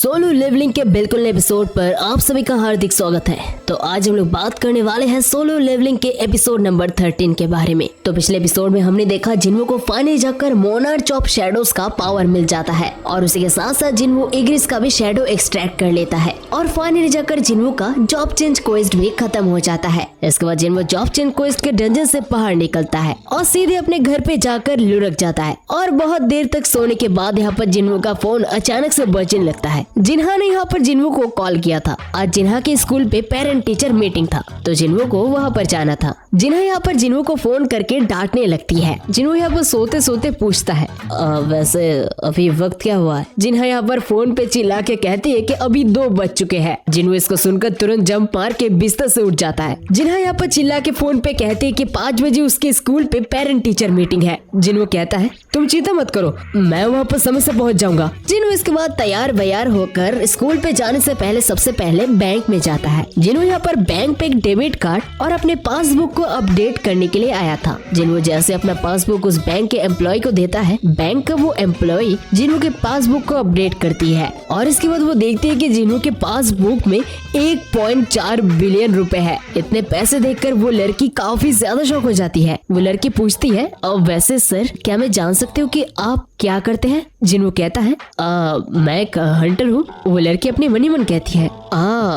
Solo levelling के बिल्कुल नए एपिसोड पर आप सभी का हार्दिक स्वागत है। तो आज हम लोग बात करने वाले हैं सोलो लेवलिंग के एपिसोड नंबर 13 के बारे में। तो पिछले एपिसोड में हमने देखा जिन्वो को फाइनली जाकर मोनार्च ऑफ शैडोज का पावर मिल जाता है और उसी के साथ साथ जिन्वो इग्रिस का भी शैडो एक्सट्रैक्ट कर लेता है और फाइनली जाकर जिन्वो का जॉब चेंज क्वेस्ट भी खत्म हो जाता है। इसके बाद जिन्वो जॉब चेंज क्वेस्ट के डंजन से बाहर निकलता है और सीधे अपने घर पे जाकर लुढ़क जाता है और बहुत देर तक सोने के बाद यहाँ पर जिन्वो का फोन अचानक से बजने लगता है। जिन्हा ने यहाँ पर जिन्वो को कॉल किया था। आज जिन्हा के स्कूल पे पेरेंट टीचर मीटिंग था तो जिन्वो को वहाँ पर जाना था। जिन्हा यहाँ पर जिन्वो को फोन करके डांटने लगती है। जिन्वो यहाँ पर सोते सोते पूछता है वैसे अभी वक्त क्या हुआ है। जिन्हा यहाँ पर फोन पे चिल्ला के कहती है कि अभी 2 बज चुके हैं। जिन्वो इसको सुनकर तुरंत जंप मार के बिस्तर से उठ जाता है। जिन्हा यहाँ पर चिल्ला के फोन पे कहती है कि 5 बजे उसके स्कूल पे पेरेंट टीचर मीटिंग है। जिन्वो कहता है तुम चिंता मत करो, मैं वहाँ पर समय से पहुँच जाऊंगा। जिन्वो इसके बाद तैयार वैयार होकर स्कूल पे जाने से पहले सबसे पहले बैंक में जाता है। जिन्वो यहाँ पर बैंक पे एक डेबिट कार्ड और अपने पासबुक को अपडेट करने के लिए आया था। जिन्वो जैसे अपना पासबुक उस बैंक के एम्प्लॉय को देता है, बैंक का वो एम्प्लॉय जिन्वो के पासबुक को अपडेट करती है और इसके बाद वो देखती है कि जिन्वो के पासबुक में 1.4 बिलियन रुपए है। इतने पैसे देखकर वो लड़की काफी ज्यादा शॉक हो जाती है। वो लड़की पूछती है वैसे सर क्या मैं जान सकती हूँ कि आप क्या करते हैं। जिन्वो कहता है मैं एक हंटर हूँ। वो लड़की अपनी मनी मन कहती है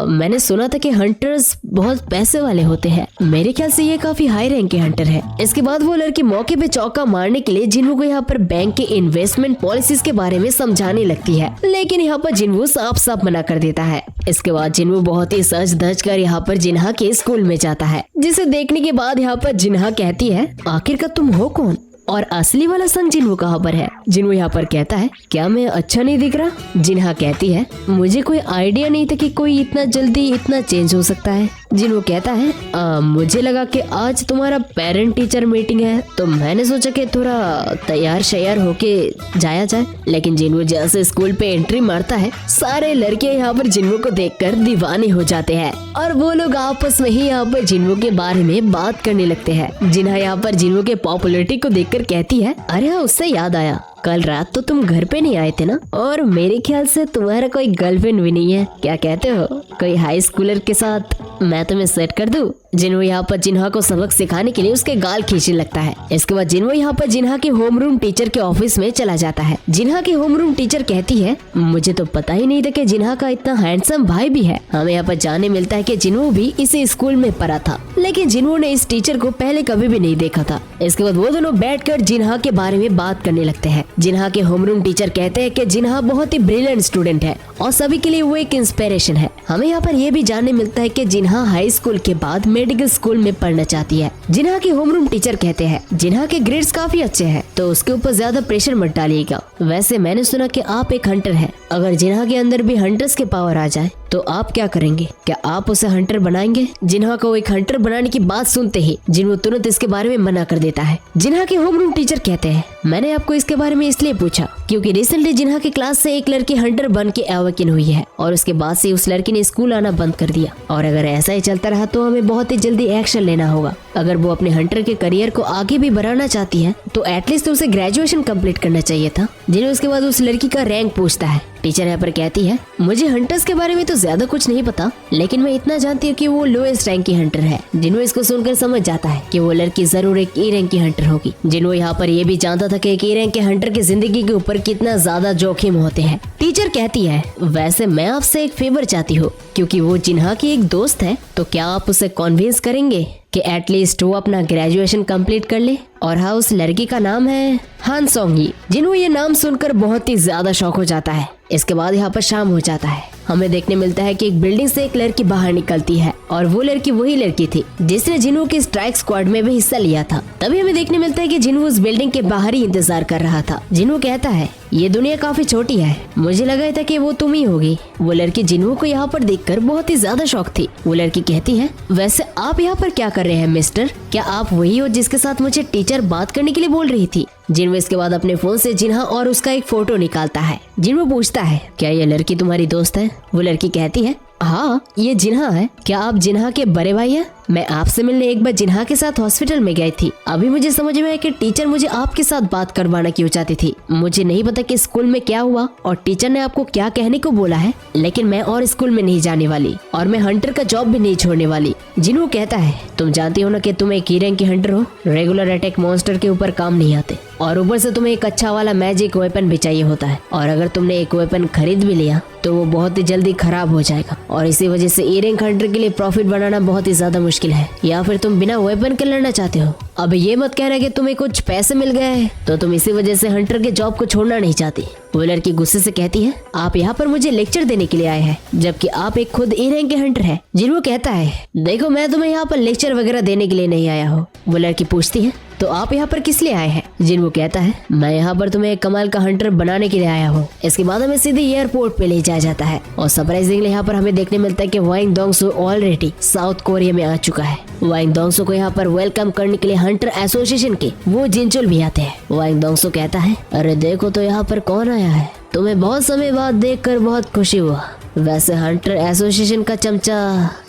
मैंने सुना था कि हंटर्स बहुत पैसे वाले होते हैं, मेरे ख्याल से ये काफी हाई रैंक के हंटर है। इसके बाद वो लड़की मौके पे चौका मारने के लिए जिन्वो को यहाँ पर बैंक के इन्वेस्टमेंट पॉलिसीज के बारे में समझाने लगती है, लेकिन यहाँ पर जिन्वो साफ साफ मना कर देता है। इसके बाद जिन्वो बहुत ही सच धज कर यहाँ पर जिन्हा के स्कूल में जाता है, जिसे देखने के बाद यहाँ पर जिन्हा कहती है आखिरकार तुम हो कौन और असली वाला सन जिन्वो कहाँ पर है। जिन्वो यहाँ पर कहता है क्या मैं अच्छा नहीं दिख रहा। जिन्हा कहती है मुझे कोई आइडिया नहीं था कि कोई इतना जल्दी इतना चेंज हो सकता है। जिन्वो कहता है मुझे लगा कि आज तुम्हारा पेरेंट टीचर मीटिंग है तो मैंने सोचा कि थोड़ा तैयार शैयार होके जाया जाए। लेकिन जिन्वो जैसे स्कूल पे एंट्री मारता है सारे लड़के यहाँ पर जिन्वो को देखकर दीवाने हो जाते हैं और वो लोग आपस में ही यहाँ पर जिन्वो के बारे में बात करने लगते हैं। जिन्हा यहाँ पर जिन्वो के पॉपुलैरिटी को देखकर कहती है अरे हाँ उससे याद आया, कल रात तो तुम घर पे नहीं आए थे ना, और मेरे ख्याल से तुम्हारा कोई गर्लफ्रेंड भी नहीं है, क्या कहते हो कोई हाई स्कूलर के साथ मैं तुम्हें सेट कर दूं। जिन्वो यहाँ पर जिन्हा को सबक सिखाने के लिए उसके गाल खींचने लगता है। इसके बाद जिन्वो यहाँ पर जिन्हा के होमरूम टीचर के ऑफिस में चला जाता है। जिन्हा की होमरूम टीचर कहती है मुझे तो पता ही नहीं था कि जिन्हा का इतना हैंडसम भाई भी है। हमें यहाँ पर जानने मिलता है कि जिन्वो भी इसी स्कूल में पढ़ा था, लेकिन जिन्वो ने इस टीचर को पहले कभी भी नहीं देखा था। इसके बाद वो दोनों बैठकर जिन्हा के बारे में बात करने लगते हैं। जिन्हा के होमरूम टीचर कहते हैं कि जिन्हा बहुत ही ब्रिलियंट स्टूडेंट है और सभी के लिए वो एक इंस्पिरेशन है। हमें यहाँ पर ये भी जानने मिलता है कि जिन्हा हाई स्कूल के बाद मेडिकल स्कूल में पढ़ना चाहती है। जिन्हा के होमरूम टीचर कहते हैं जिन्हा के ग्रेड्स काफी अच्छे हैं तो उसके ऊपर ज्यादा प्रेशर मत डालिएगा। वैसे मैंने सुना कि आप एक हंटर हैं, अगर जिन्हा के अंदर भी हंटर्स के पावर आ जाए तो आप क्या करेंगे, क्या आप उसे हंटर बनाएंगे। जिन्हा को एक हंटर बनाने की बात सुनते ही जिन्वो तुरंत इसके बारे में मना कर देता है। जिन्हा के होमरूम टीचर कहते हैं मैंने आपको इसके बारे में इसलिए पूछा क्योंकि रिसेंटली जिन्हा की क्लास से एक लड़की हंटर बन के अवेकन हुई है और उसके बाद से उस लड़की ने स्कूल आना बंद कर दिया और अगर ऐसा ही चलता रहा तो हमें बहुत ही जल्दी एक्शन लेना होगा। अगर वो अपने हंटर के करियर को आगे भी बढ़ाना चाहती है तो एटलीस्ट उसे ग्रेजुएशन कंप्लीट करना चाहिए था। जिन्हों उसके बाद उस लड़की का रैंक पूछता है। टीचर यहाँ पर कहती है मुझे हंटर्स के बारे में तो ज्यादा कुछ नहीं पता, लेकिन मैं इतना जानती हूँ कि वो लोएस्ट रैंक की हंटर है। जिन्हों इसको सुनकर समझ जाता है कि वो लड़की जरूर एक ई रैंक की हंटर होगी। जिन्हों यहाँ पर ये भी जानता था कि एक ई रैंक के हंटर की जिंदगी के ऊपर कितना ज्यादा जोखिम होते हैं। टीचर कहती है वैसे मैं आपसे एक फेवर चाहती हूँ क्योंकि वो जिन्हा की एक दोस्त है, तो क्या आप उसे कन्विंस करेंगे कि एटलीस्ट वो अपना ग्रेजुएशन कंप्लीट कर ले। और हाँ उस लड़की का नाम है हान सोंगी। जिन्हों ये नाम सुनकर बहुत ही ज्यादा शॉक हो जाता है। इसके बाद यहाँ पर शाम हो जाता है। हमें देखने मिलता है कि एक बिल्डिंग से एक लड़की बाहर निकलती है और वो लड़की वही लड़की थी जिसने जिन्हों के स्ट्राइक स्क्वाड में भी हिस्सा लिया था। तभी हमें देखने मिलता है कि जिन्हों उस बिल्डिंग के बाहर ही इंतजार कर रहा था। जिन्हों कहता है ये दुनिया काफी छोटी है, मुझे लगा था कि वो तुम ही होगी। वो लड़की जिन्हों को यहाँ पर देखकर बहुत ही ज्यादा शौक थी। वो लड़की कहती है वैसे आप यहाँ पर क्या कर रहे हैं मिस्टर, क्या आप वही हो जिसके साथ मुझे टीचर बात करने के लिए बोल रही थी। जिन्वो इसके बाद अपने फोन से जिन्हा और उसका एक फोटो निकालता है। जिन्वो पूछता है क्या ये लड़की तुम्हारी दोस्त है। वो लड़की कहती है हाँ ये जिन्हा है, क्या आप जिन्हा के बड़े भाई हैं। मैं आपसे मिलने एक बार जिन्हा के साथ हॉस्पिटल में गई थी। अभी मुझे समझ में आया कि टीचर मुझे आपके साथ बात करवाना क्यों चाहती थी। मुझे नहीं पता कि स्कूल में क्या हुआ और टीचर ने आपको क्या कहने को बोला है, लेकिन मैं और स्कूल में नहीं जाने वाली और मैं हंटर का जॉब भी नहीं छोड़ने वाली। जिन्हों कहता है, तुम जानती हो ना कि तुम एक रैंक की हंटर हो, रेगुलर अटैक मॉन्स्टर के ऊपर काम नहीं आते और ऊपर से तुम्हें एक अच्छा वाला मैजिक वेपन भी चाहिए होता है, और अगर तुमने एक वेपन खरीद भी लिया तो वो बहुत ही जल्दी खराब हो जाएगा और इसी वजह से ए रैंक हंटर के लिए प्रॉफिट बनाना बहुत ही ज्यादा मुश्किल है। या फिर तुम बिना वेपन के लड़ना चाहते हो। अब ये मत कहना कि तुम्हें कुछ पैसे मिल गए हैं तो तुम इसी वजह से हंटर के जॉब को छोड़ना नहीं चाहती। वो लड़की गुस्से से कहती है, आप यहाँ पर मुझे लेक्चर देने के लिए आए हैं जबकि आप एक खुद ए रैंक के हंटर है। जिन्हों कहता है, देखो मैं तुम्हें यहाँ पर लेक्चर वगैरह देने के लिए नहीं आया हूँ। वो लड़की पूछती है, तो आप यहाँ पर किस लिए आए हैं? जिन्हों कहता है, मैं यहाँ पर तुम्हें एक कमाल का हंटर बनाने के लिए आया हूँ। इसके बाद हमें सीधे एयरपोर्ट पे ले जाया जाता है और सरप्राइजिंगली यहाँ पर हमें देखने मिलता है कि वाइंग डोंगसो ऑलरेडी साउथ कोरिया में आ चुका है। वाइंग डोंगसो को यहाँ पर वेलकम करने के लिए हंटर एसोसिएशन के वो जिनचुल भी आते हैं। वाइंग डोंगसो कहता है, अरे देखो तो यहाँ पर कौन आया है, तुम्हें बहुत समय बाद देखकर बहुत खुशी हुआ। वैसे हंटर एसोसिएशन का चमचा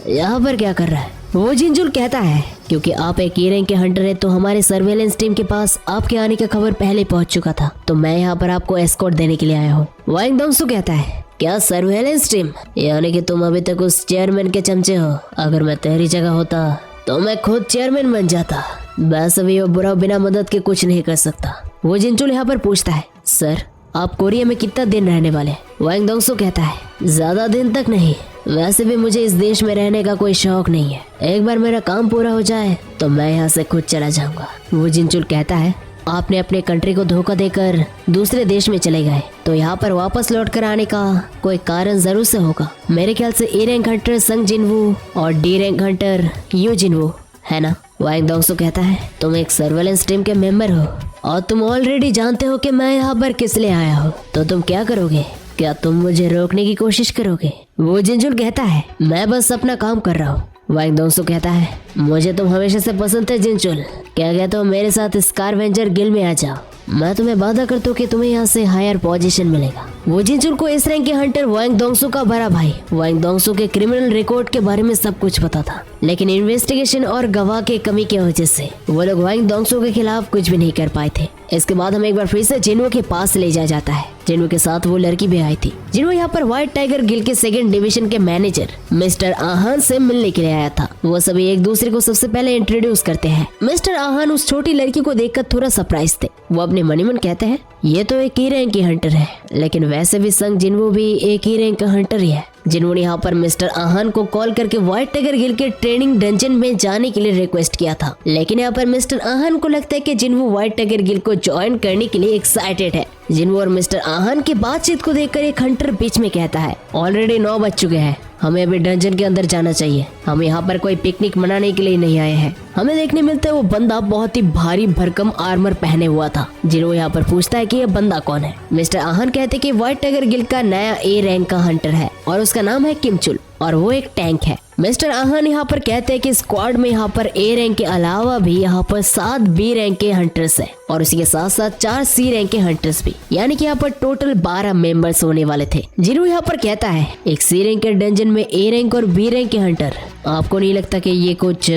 यहाँ पर क्या कर रहा है? वो जिनजुल कहता है, क्योंकि आप एक ए रैंक के हंटर है तो हमारे सर्वेलेंस टीम के पास आपके आने का खबर पहले पहुंच चुका था, तो मैं यहाँ पर आपको एस्कॉर्ट देने के लिए आया हूँ। वाइंग डोंगसो कहता है, क्या सर्वेलेंस टीम? यानी कि तुम अभी तक उस चेयरमैन के चमचे हो। अगर मैं तेरी जगह होता तो मैं खुद चेयरमैन बन जाता। बस अभी वो बुरा बिना मदद के कुछ नहीं कर सकता। वो जिनचुल यहाँ पर पूछता है, सर आप कोरिया में कितना दिन रहने वाले? वाइंग डोंगसो कहता है, ज्यादा दिन तक नहीं, वैसे भी मुझे इस देश में रहने का कोई शौक नहीं है। एक बार मेरा काम पूरा हो जाए तो मैं यहाँ से खुद चला जाऊंगा। वो जिनचुल कहता है, आपने अपने कंट्री को धोखा देकर दूसरे देश में चले गए तो यहाँ पर वापस लौट कर आने का कोई कारण जरूर से होगा। मेरे ख्याल से ए रैंक हंटर संग जिनवू और डी रैंक हंटर यू जिनवू है ना? वाइंग डोंगसो कहता है, तुम एक सर्वेलेंस टीम के मेंबर हो और तुम ऑलरेडी जानते हो कि मैं यहाँ पर किस लिए आया हूँ, तो तुम क्या करोगे? क्या तुम मुझे रोकने की कोशिश करोगे? वो जिनचुल कहता है, मैं बस अपना काम कर रहा हूँ। वाइंग डोंगसो कहता है, मुझे तुम हमेशा से पसंद थे जिनचुल, क्या कहते हो मेरे साथ स्कारवेंजर गिल्ड में आ जाओ, मैं तुम्हें वादा करता हूँ कि तुम्हें यहाँ से हायर पोजीशन मिलेगा। वो जिनचुल को इस रैंक के हंटर वाइंग डोंगसो का बड़ा भाई वाइंग डोंगसो के क्रिमिनल रिकॉर्ड के बारे में सब कुछ पता था, लेकिन इन्वेस्टिगेशन और गवाह के कमी की वजह से वो लोग वाइंग डोंगसो के खिलाफ कुछ भी नहीं कर पाए थे। इसके बाद हम एक बार फिर से जिन्हो के पास ले जाया जाता है। जिन्हो के साथ वो लड़की भी आई थी। जिन्हो यहाँ पर व्हाइट टाइगर गिल्ड के सेकंड डिवीजन के मैनेजर मिस्टर आहान से मिलने के लिए आया था। वो सभी एक दूसरे को सबसे पहले इंट्रोड्यूस करते हैं। मिस्टर आहान उस छोटी लड़की को देखकर थोड़ा सरप्राइज थे। वो अपने मन ही मन कहते हैं, ये तो एक ही रैंक की हंटर है, लेकिन वैसे भी संग जिन्हो भी एक ही रैंक का हंटर ही है। जिन्होंने यहाँ पर मिस्टर आहान को कॉल करके व्हाइट टाइगर गिल्ड के ट्रेनिंग डंजन में जाने के लिए रिक्वेस्ट किया था, लेकिन यहाँ पर मिस्टर आहान को लगता है कि जिन्हो व्हाइट टाइगर गिल्ड को ज्वाइन करने के लिए एक्साइटेड है। जिन्हो और मिस्टर आहान की बातचीत को देखकर एक हंटर बीच में कहता है, ऑलरेडी 9 बज चुके हैं, हमें अभी डंजन के अंदर जाना चाहिए। हम यहाँ पर कोई पिकनिक मनाने के लिए नहीं आए हैं। हमें देखने मिलता है वो बंदा बहुत ही भारी भरकम आर्मर पहने हुआ था। जिन्हो यहाँ पर पूछता है कि ये बंदा कौन है। मिस्टर आहान कहते कि व्हाइट टाइगर गिल्ड का नया ए रैंक का हंटर है और उसका नाम है किमचुल और वो एक टैंक है। मिस्टर आहान यहाँ पर कहते हैं कि स्क्वाड में यहाँ पर ए रैंक के अलावा भी यहाँ पर 7 बी रैंक के हंटर्स हैं और उसी के साथ साथ 4 सी रैंक के हंटर्स भी, यानी कि यहाँ पर टोटल 12 मेंबर्स होने वाले थे। जिन्हों यहाँ पर कहता है, एक सी रैंक के डंजन में ए रैंक और बी रैंक के हंटर, आपको नहीं लगता कि ये कुछ?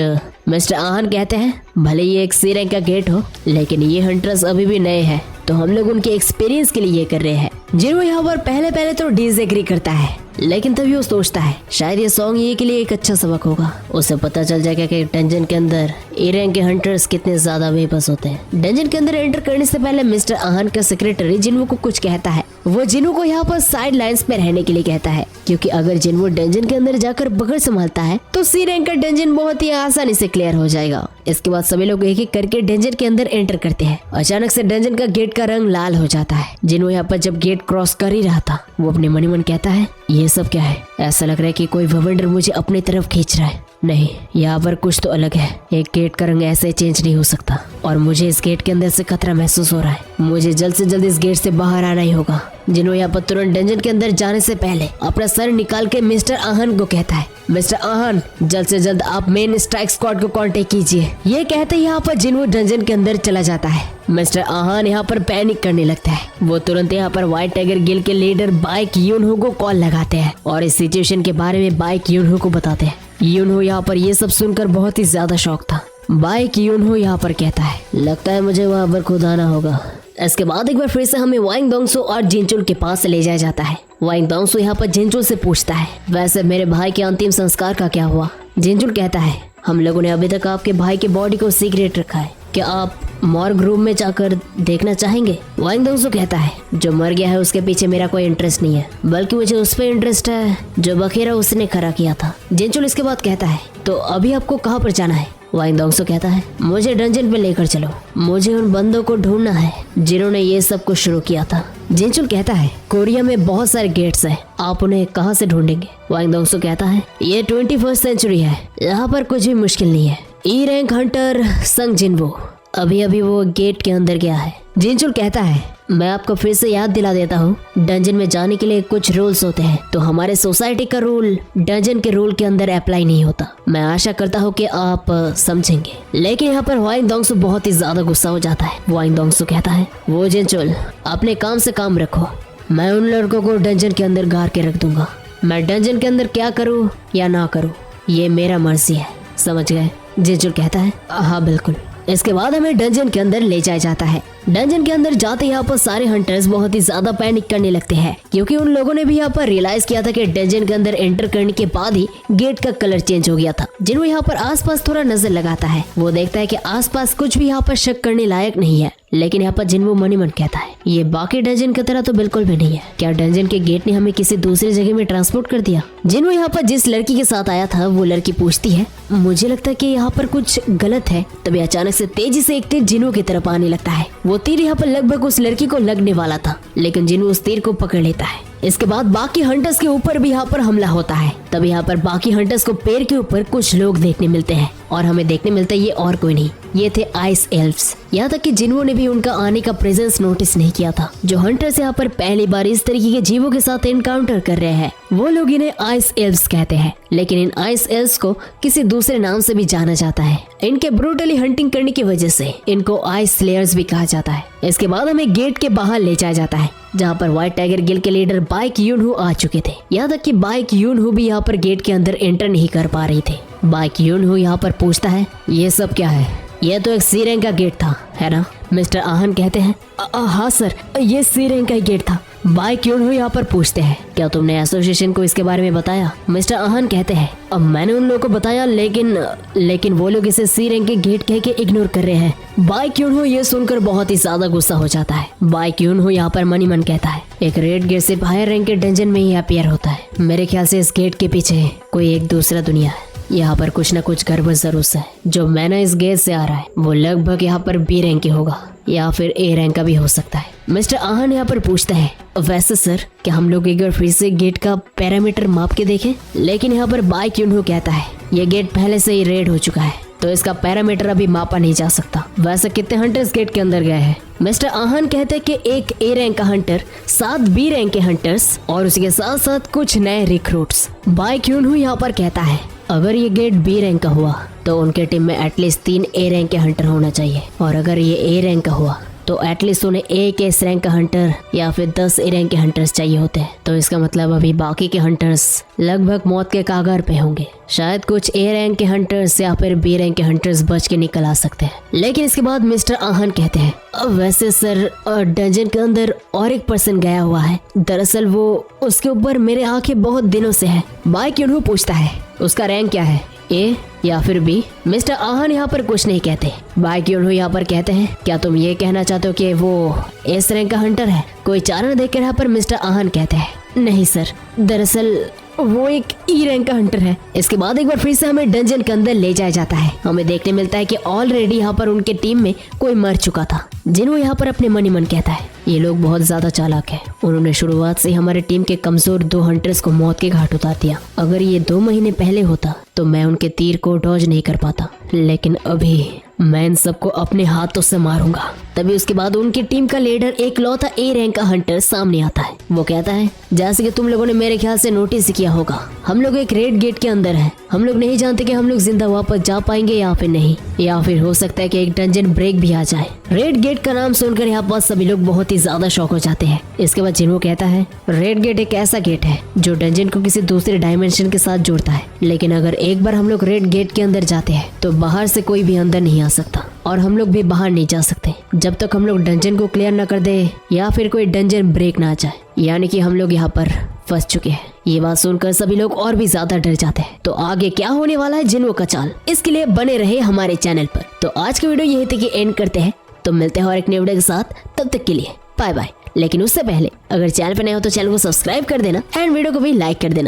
मिस्टर आहान कहते हैं, भले ये एक सी रैंक का गेट हो, लेकिन ये हंटर्स अभी भी नए हैं, तो हम लोग उनके एक्सपीरियंस के लिए ये कर रहे हैं। जिन्हों यहाँ पर पहले तो डिसएग्री करता है, लेकिन तभी वो सोचता है शायद ये सॉन्ग ये के लिए एक अच्छा सबक होगा। उसे पता चल जाएगा कि डंजन के अंदर ए रैंक के हंटर्स कितने ज्यादा बेबस होते हैं। डंजन के अंदर एंटर करने से पहले मिस्टर आहान का सेक्रेटरी जिन्हो को कुछ कहता है। वो जिन्हो को यहाँ पर साइड लाइन्स में रहने के लिए कहता है, क्योंकि अगर जिन्हो डंजन के अंदर जाकर बगड़ संभालता है तो सी रैंक का डंजन बहुत ही आसानी से क्लियर हो जाएगा। इसके बाद सभी लोग एक एक करके डंजन के अंदर एंटर करते हैं। अचानक से डंजन का गेट का रंग लाल हो जाता है। जिन्हो यहाँ पर जब गेट क्रॉस कर ही रहा था, वो अपने मन ही मन कहता है, ये सब क्या है? ऐसा लग रहा है कि कोई ववेंडर मुझे अपनी तरफ खींच रहा है। नहीं, यहाँ पर कुछ तो अलग है। एक गेट का रंग ऐसे चेंज नहीं हो सकता और मुझे इस गेट के अंदर से खतरा महसूस हो रहा है। मुझे जल्द से जल्द इस गेट से बाहर आना ही होगा। जिन्हों यहाँ पर तुरंत डंजन के अंदर जाने से पहले अपना सर निकाल के मिस्टर आहान को कहता है, मिस्टर आहान जल्द से जल्द आप मेन स्ट्राइक स्क्वाड को कांटेक्ट कीजिए। ये कहते ही यहाँ पर जिन्हो डंजन के अंदर चला जाता है। मिस्टर आहान यहाँ पर पैनिक करने लगता है। वो तुरंत यहाँ पर व्हाइट टाइगर गिल्ड के लीडर बाइक यूनहो को कॉल लगाते हैं और इस सिचुएशन के बारे में बाइक यूनहो को बताते हैं। यूनहो यहाँ पर ये सब सुनकर बहुत ही ज्यादा शौक था। बाइक यूनहो यहाँ पर कहता है, लगता है मुझे वहाँ पर खुद आना होगा। इसके बाद एक बार फिर से हमें वाइंग दोंगसो और जिनचुल के पास ले जाया जाता है। वाइंग दोंगसो यहाँ पर जिनचुल से पूछता है, वैसे मेरे भाई के अंतिम संस्कार का क्या हुआ? जिनचुल कहता है, हम लोगों ने अभी तक आपके भाई के बॉडी को सीक्रेट रखा है, क्या आप मॉर्ग रूम में जाकर देखना चाहेंगे? वाइंग दोंगसो कहता है, जो मर गया है उसके पीछे मेरा कोई इंटरेस्ट नहीं है, बल्कि मुझे उस पर इंटरेस्ट है जो बखेरा उसने खड़ा किया था। जिनचुल इसके बाद कहता है, तो अभी आपको कहाँ पर जाना है? वाइंग दोंगसो कहता है, मुझे डंजन पे लेकर चलो, मुझे उन बंदों को ढूंढना है जिन्होंने ये सब कुछ शुरू किया था। जिनचुल कहता है, कोरिया में बहुत सारे गेट्स हैं, आप उन्हें कहाँ से ढूंढेंगे? वाइंग दोंगसो कहता है, ये 21st सेंचुरी है, यहाँ पर कुछ भी मुश्किल नहीं है। ई रैंक हंटर संग जिनवो अभी अभी वो गेट के अंदर गया है। जिनचुल कहता है, मैं आपको फिर से याद दिला देता हूँ, डंजन में जाने के लिए कुछ रूल्स होते हैं, तो हमारे सोसाइटी का रूल डंजन के रूल के अंदर अप्लाई नहीं होता। मैं आशा करता हूँ कि आप समझेंगे। लेकिन यहाँ पर वाइंग दोंगसो बहुत ही ज्यादा गुस्सा हो जाता है। वाइंग दोंगसो कहता है, वो जिनचुल अपने काम से काम रखो, मैं उन लड़कों को डंजन के अंदर गाड़ के रख दूंगा। मैं डंजन के अंदर क्या करूँ या ना करूँ ये मेरा मर्जी है, समझ गए? जिनचुल कहता है, हाँ बिल्कुल। इसके बाद हमें डंजन के अंदर ले जाया जाता है। डंजन के अंदर जाते यहाँ पर सारे हंटर्स बहुत ही ज्यादा पैनिक करने लगते हैं, क्योंकि उन लोगों ने भी यहाँ पर रियलाइज किया था कि डंजन के अंदर एंटर करने के बाद ही गेट का कलर चेंज हो गया था। जिन्हों यहाँ पर आसपास थोड़ा नजर लगाता है, वो देखता है कि आसपास कुछ भी यहाँ पर शक करने लायक नहीं है। लेकिन यहाँ पर जिन्हो मनी मन कहता है, ये बाकी डंजन की तरह तो बिल्कुल भी नहीं है। क्या डंजन के गेट ने हमें किसी दूसरी जगह में ट्रांसपोर्ट कर दिया? जिन्हो यहाँ पर जिस लड़की के साथ आया था वो लड़की पूछती है, मुझे लगता है कि यहाँ पर कुछ गलत है। तभी अचानक से तेजी से एक तीर जिन्हो की तरफ आने लगता है। वो तीर यहाँ पर लगभग उस लड़की को लगने वाला था, लेकिन जिन्हो उस तीर को पकड़ लेता है। इसके बाद बाकी हंटर्स के ऊपर भी यहाँ पर हमला होता है। तब यहाँ पर बाकी हंटर्स को पेड़ के ऊपर कुछ लोग देखने मिलते हैं, और हमें देखने मिलता है ये और कोई नहीं, ये थे आइस एल्व्स। यहाँ तक कि जिन्हों ने भी उनका आने का प्रेजेंस नोटिस नहीं किया था। जो हंटर्स यहाँ पर पहली बार इस तरीके के जीवों के साथ एनकाउंटर कर रहे हैं, वो लोग इन्हें आइस एल्व्स कहते हैं। लेकिन इन आइस एल्व्स को किसी दूसरे नाम से भी जाना जाता है। इनके ब्रूटली हंटिंग करने की वजह से इनको आइस स्लेयर्स भी कहा जाता है। इसके बाद हमें गेट के बाहर ले जाया जाता है, जहाँ पर व्हाइट टाइगर गिल के लीडर बाइक यूनहो आ चुके थे। यहाँ तक कि बाइक यूनहो भी यहाँ पर गेट के अंदर एंटर नहीं कर पा रही थे। बाइक यूनहो यहाँ पर पूछता है, ये सब क्या है? यह तो एक सी रैंक का गेट था, है ना? मिस्टर आहन कहते हैं, हाँ सर, ये सी रैंक का गेट था। बाइक यूनहो यहाँ पर पूछते हैं, क्या तुमने एसोसिएशन को इसके बारे में बताया? मिस्टर आहन कहते हैं, अब मैंने उन लोगों को बताया, लेकिन वो लोग इसे सी रैंक के गेट कह के इग्नोर कर रहे हैं। बाइक यूनहो ये सुनकर बहुत ही ज्यादा गुस्सा हो जाता है। बाइक यूनहो यहाँ पर मनी मन कहता है, एक रेड गेट सिर्फ हायर रैंक के डंजन में ही अपीयर होता है। मेरे ख्याल से इस गेट के पीछे कोई एक दूसरा दुनिया है। यहाँ पर कुछ न कुछ गड़बड़ जरूर है। जो मैना इस गेट से आ रहा है वो लगभग यहाँ पर बी रैंक की होगा, या फिर ए रैंक का भी हो सकता है। मिस्टर आहन यहाँ पर पूछता है, वैसे सर क्या हम लोग एक बार फिर से गेट का पैरामीटर माप के देखें? लेकिन यहाँ पर बाइक यूनहो कहता है, ये गेट पहले से ही रेड हो चुका है, तो इसका पैरामीटर अभी मापा नहीं जा सकता। वैसे कितने हंटर्स गेट के अंदर गए हैं? मिस्टर आहन कहते हैं कि एक ए रैंक का हंटर, 7 बी रैंक के हंटर्स और उसके साथ साथ कुछ नए रिक्रूट्स। बाइक यूनहो यहाँ पर कहता है, अगर ये गेट बी रैंक का हुआ तो उनके टीम में एटलीस्ट 3 ए रैंक के हंटर होना चाहिए, और अगर ये ए रैंक का हुआ तो एटलीस्ट उन्हें एक एस रैंक का हंटर या फिर 10 ए रैंक के हंटर्स चाहिए होते हैं। तो इसका मतलब अभी बाकी के हंटर्स लगभग मौत के कागार पे होंगे। शायद कुछ ए रैंक के हंटर्स या फिर बी रैंक के हंटर्स बच के निकल आ सकते हैं। लेकिन इसके बाद मिस्टर आहन कहते हैं, अब वैसे सर डंजन के अंदर और एक पर्सन गया हुआ है, दरअसल वो उसके ऊपर मेरे आंखें बहुत दिनों से है। बाइक यूनहो पूछता है, उसका रैंक क्या है, ए या फिर बी? मिस्टर आहन यहाँ पर कुछ नहीं कहते। बाइक यूनहो यहाँ पर कहते हैं, क्या तुम ये कहना चाहते हो कि वो एस रैंक का हंटर है? कोई चारण देखकर यहाँ पर मिस्टर आहन कहते हैं, नहीं सर, दरअसल वो एक ई रैंक का हंटर है। इसके बाद एक बार फिर से हमें डंजन के अंदर ले जाया जाता है। हमें देखने मिलता है कि ऑलरेडी यहाँ पर उनके टीम में कोई मर चुका था। जिन्हों यहाँ पर अपने मनी मन कहता है, ये लोग बहुत ज्यादा चालाक है, उन्होंने शुरुआत से हमारे टीम के कमजोर 2 हंटर्स को मौत के घाट उतार दिया। अगर ये 2 महीने पहले होता तो मैं उनके तीर को डॉज नहीं कर पाता, लेकिन अभी मैं इन सबको अपने हाथों से मारूंगा। तभी उसके बाद उनकी टीम का लीडर एक लौता ए रैंक का हंटर सामने आता है। वो कहता है, जैसे कि तुम लोगों ने मेरे ख्याल से नोटिस किया क्या होगा। हम लोग एक रेड गेट के अंदर हैं। हम लोग नहीं जानते कि हम लोग जिंदा वापस जा पाएंगे या फिर नहीं, या फिर हो सकता है कि एक डंजन ब्रेक भी आ जाए। रेड गेट का नाम सुनकर यहाँ पर सभी लोग बहुत ही ज्यादा शॉक हो जाते हैं। इसके बाद जिन्हो कहता है रेड गेट एक ऐसा गेट है जो डंजन को किसी दूसरे डायमेंशन के साथ जोड़ता है, लेकिन अगर एक बार हम लोग रेड गेट के अंदर जाते हैं तो बाहर से कोई भी अंदर नहीं आ सकता और हम लोग भी बाहर नहीं जा सकते जब तक हम लोग डंजन को क्लियर न कर दे या फिर कोई डंजन ब्रेक ना आ जाए, यानी कि हम लोग यहाँ पर फंस चुके हैं। ये बात सुनकर सभी लोग और भी ज्यादा डर जाते हैं। तो आगे क्या होने वाला है जिन्हो का चाल, इसके लिए बने रहे हमारे चैनल पर। तो आज की वीडियो यही तक ही एंड करते हैं। तो मिलते हैं और एक नई वीडियो के साथ, तब तक के लिए बाय बाय। लेकिन उससे पहले अगर चैनल पर नए हो तो चैनल को सब्सक्राइब कर देना एंड वीडियो को भी लाइक कर देना।